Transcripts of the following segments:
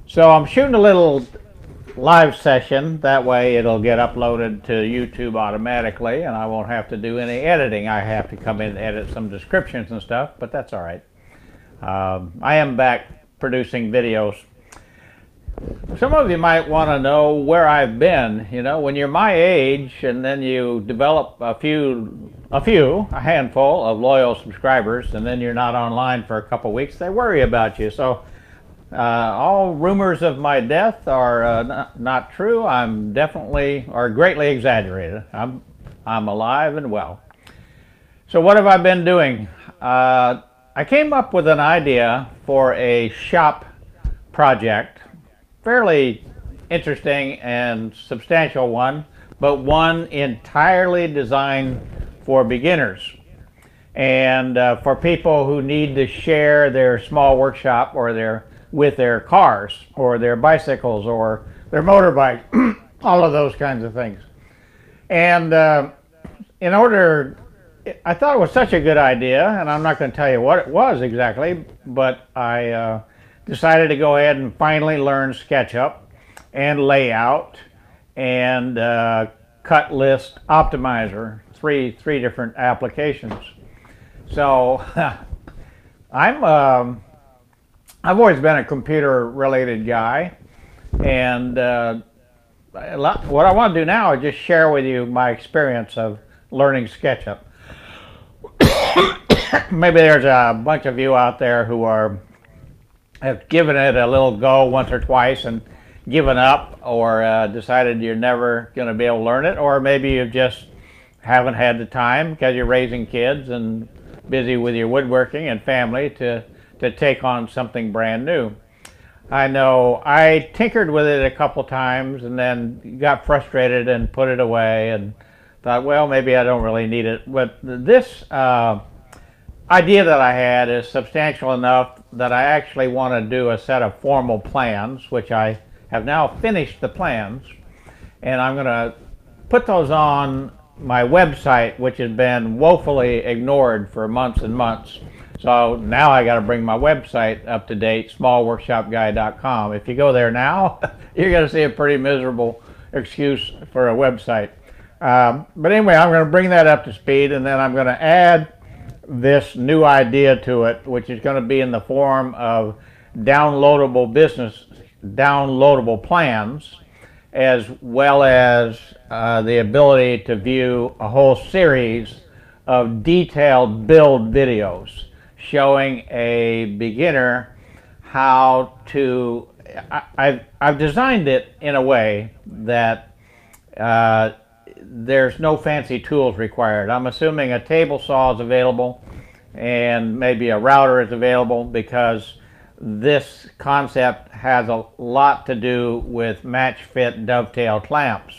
So I'm shooting a little live session. That way it'll get uploaded to YouTube automatically and I won't have to do any editing. I have to come in and edit some descriptions and stuff, but that's all right. I am back producing videos. Some of you might want to know where I've been. You know, when you're my age and then you develop a handful of loyal subscribers, and then you're not online for a couple weeks, they worry about you. So all rumors of my death are not true. I'm definitely or greatly exaggerated. I'm alive and well. So what have I been doing? I came up with an idea for a shop project, fairly interesting and substantial one, but one entirely designed for beginners and for people who need to share their small workshop or with their cars or their bicycles or their motorbike, all of those kinds of things. And I thought it was such a good idea, and I'm not going to tell you what it was exactly, but I decided to go ahead and finally learn SketchUp and Layout and Cut List Optimizer, three different applications. So I've always been a computer-related guy, and what I want to do now is just share with you my experience of learning SketchUp. Maybe there's a bunch of you out there who have given it a little go once or twice and given up, or decided you're never going to be able to learn it, or maybe you just haven't had the time because you're raising kids and busy with your woodworking and family to take on something brand new. I know I tinkered with it a couple times and then got frustrated and put it away and thought, well, maybe I don't really need it. But this idea that I had is substantial enough that I actually want to do a set of formal plans, which I have now finished the plans, and I'm going to put those on my website, which has been woefully ignored for months and months. So now I got to bring my website up to date, smallworkshopguy.com. If you go there now, you're going to see a pretty miserable excuse for a website. But anyway, I'm going to bring that up to speed, and then I'm going to add this new idea to it, which is going to be in the form of downloadable plans, as well as the ability to view a whole series of detailed build videos showing a beginner how to. I've designed it in a way that there's no fancy tools required. I'm assuming a table saw is available and maybe a router is available, because this concept has a lot to do with match fit dovetail clamps.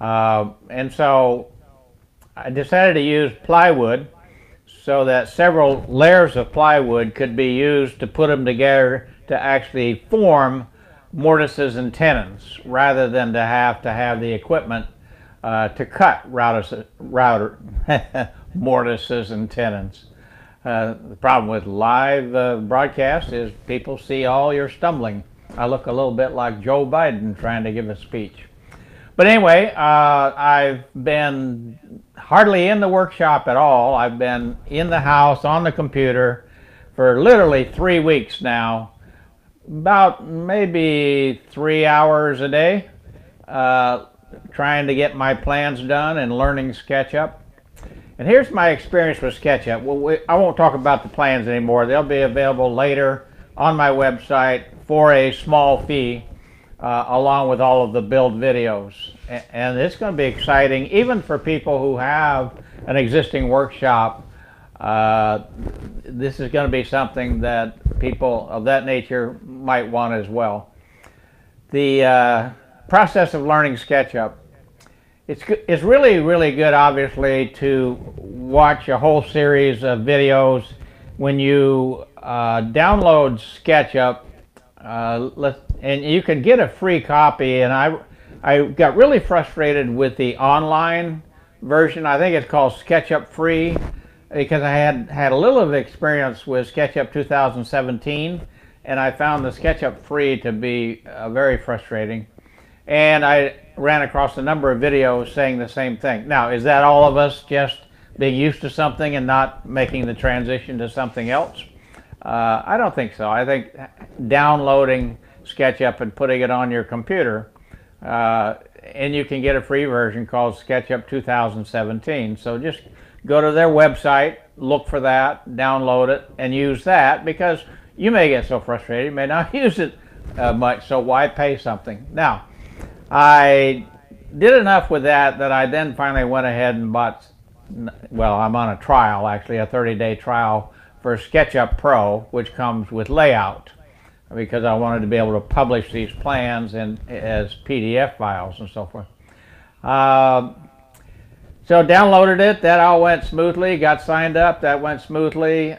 And so I decided to use plywood so that several layers of plywood could be used to put them together to actually form mortises and tenons, rather than to have the equipment to cut mortises and tenons. The problem with live broadcast is people see all your stumbling. I look a little bit like Joe Biden trying to give a speech. But anyway, I've been hardly in the workshop at all. I've been in the house on the computer for literally 3 weeks now, about maybe 3 hours a day, trying to get my plans done and learning SketchUp. And here's my experience with SketchUp. Well, I won't talk about the plans anymore. They'll be available later on my website for a small fee, along with all of the build videos. And it's going to be exciting, even for people who have an existing workshop. This is going to be something that people of that nature might want as well. The process of learning SketchUp. It's really, really good, obviously, to watch a whole series of videos. When you download SketchUp, and you can get a free copy, and I got really frustrated with the online version. I think it's called SketchUp Free, because I had a little of experience with SketchUp 2017, and I found the SketchUp free to be very frustrating. And I ran across a number of videos saying the same thing. Now, is that all of us just being used to something and not making the transition to something else? I don't think so. I think downloading SketchUp and putting it on your computer, and you can get a free version called SketchUp 2017. So just go to their website, look for that, download it, and use that, because you may get so frustrated you may not use it much, so why pay something? Now, I did enough with that I then finally went ahead and bought, well, I'm on a trial, actually, a 30-day trial for SketchUp Pro, which comes with Layout, because I wanted to be able to publish these plans as PDF files and so forth. So downloaded it, that all went smoothly, got signed up, that went smoothly,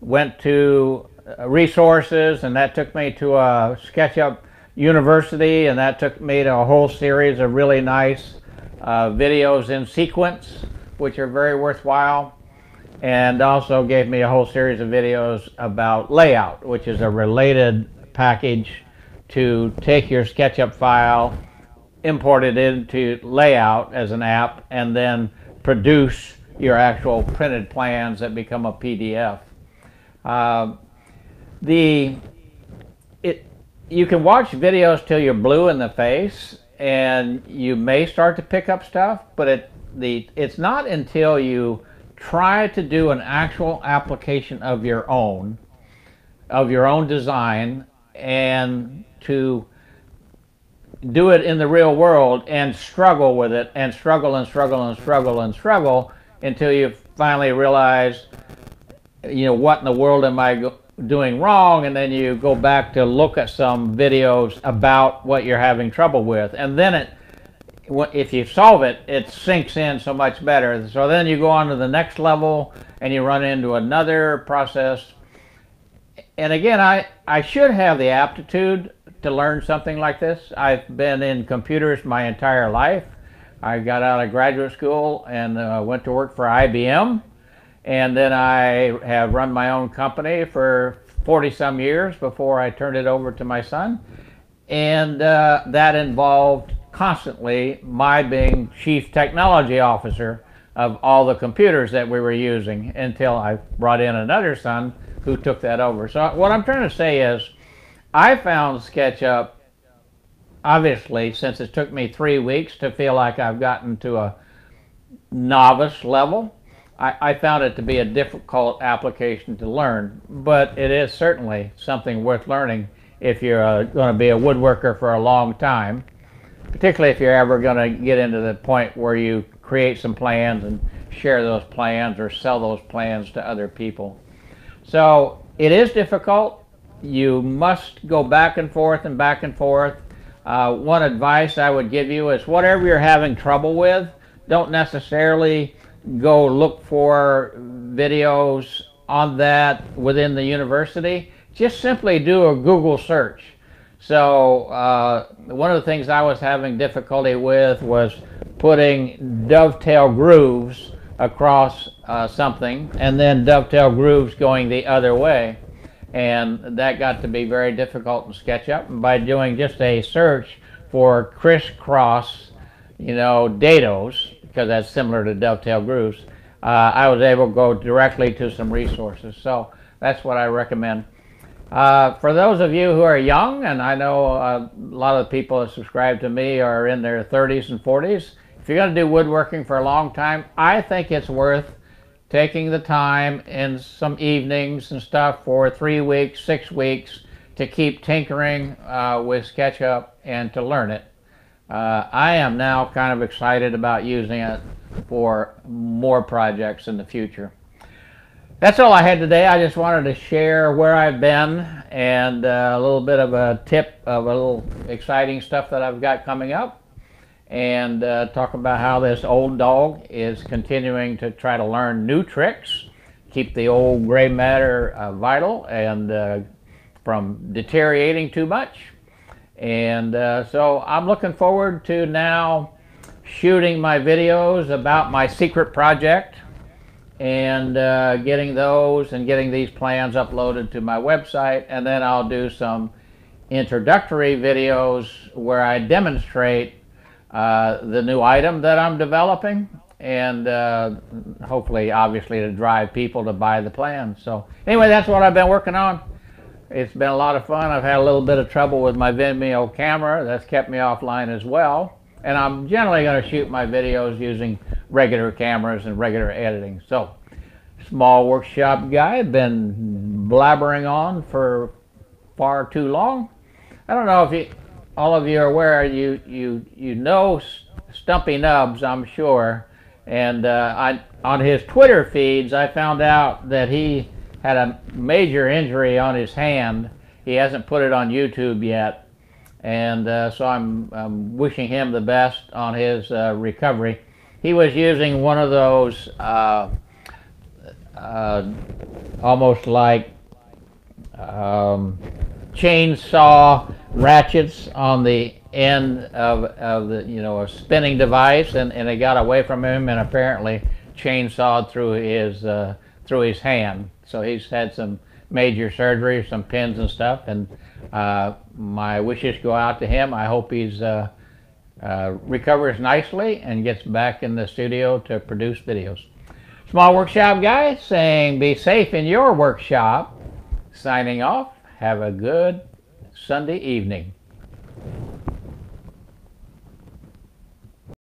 went to resources, and that took me to a SketchUp University, and that took me to a whole series of really nice videos in sequence, which are very worthwhile, and also gave me a whole series of videos about Layout, which is a related package to take your SketchUp file, import it into Layout as an app, and then produce your actual printed plans that become a PDF. You can watch videos till you're blue in the face, and you may start to pick up stuff, but it's not until you try to do an actual application of your own design, and to do it in the real world and struggle with it, and struggle and struggle and struggle and struggle until you finally realize, what in the world am I doing wrong, and then you go back to look at some videos about what you're having trouble with, and then if you solve it, it sinks in so much better. So then you go on to the next level and you run into another process. And again, I should have the aptitude to learn something like this. I've been in computers my entire life. I got out of graduate school and went to work for IBM. And then I have run my own company for 40-some years before I turned it over to my son. And that involved constantly my being chief technology officer of all the computers that we were using, until I brought in another son who took that over. So what I'm trying to say is, I found SketchUp, obviously, since it took me 3 weeks to feel like I've gotten to a novice level, I found it to be a difficult application to learn, but it is certainly something worth learning if you're going to be a woodworker for a long time, particularly if you're ever going to get into the point where you create some plans and share those plans or sell those plans to other people. So it is difficult. You must go back and forth and back and forth. One advice I would give you is, whatever you're having trouble with, don't necessarily go look for videos on that within the university. Just simply do a Google search. So one of the things I was having difficulty with was putting dovetail grooves across something, and then dovetail grooves going the other way. And that got to be very difficult in SketchUp. And by doing just a search for crisscross, dados, because that's similar to dovetail grooves, I was able to go directly to some resources. So that's what I recommend. For those of you who are young, and I know a lot of the people that subscribe to me are in their 30s and 40s, if you're going to do woodworking for a long time, I think it's worth taking the time in some evenings and stuff for 3 weeks, 6 weeks to keep tinkering with SketchUp and to learn it. I am now kind of excited about using it for more projects in the future. That's all I had today. I just wanted to share where I've been and a little bit of a tip of a little exciting stuff that I've got coming up, and talk about how this old dog is continuing to try to learn new tricks, keep the old gray matter vital and from deteriorating too much. And so I'm looking forward to now shooting my videos about my secret project, and getting those and getting these plans uploaded to my website. And then I'll do some introductory videos where I demonstrate the new item that I'm developing, and hopefully, obviously, to drive people to buy the plans. So anyway, that's what I've been working on. It's been a lot of fun. I've had a little bit of trouble with my Vimeo camera. That's kept me offline as well. And I'm generally going to shoot my videos using regular cameras and regular editing. So, small workshop guy, been blabbering on for far too long. I don't know if all of you are aware. You know Stumpy Nubs, I'm sure. And on his Twitter feeds, I found out that he had a major injury on his hand. He hasn't put it on YouTube yet, and so I'm wishing him the best on his recovery. He was using one of those almost like chainsaw ratchets on the end of the a spinning device, and it got away from him and apparently chainsawed through his hand. So he's had some major surgery, some pins and stuff, and my wishes go out to him. I hope he's recovers nicely and gets back in the studio to produce videos. Small workshop guy saying be safe in your workshop. Signing off. Have a good Sunday evening.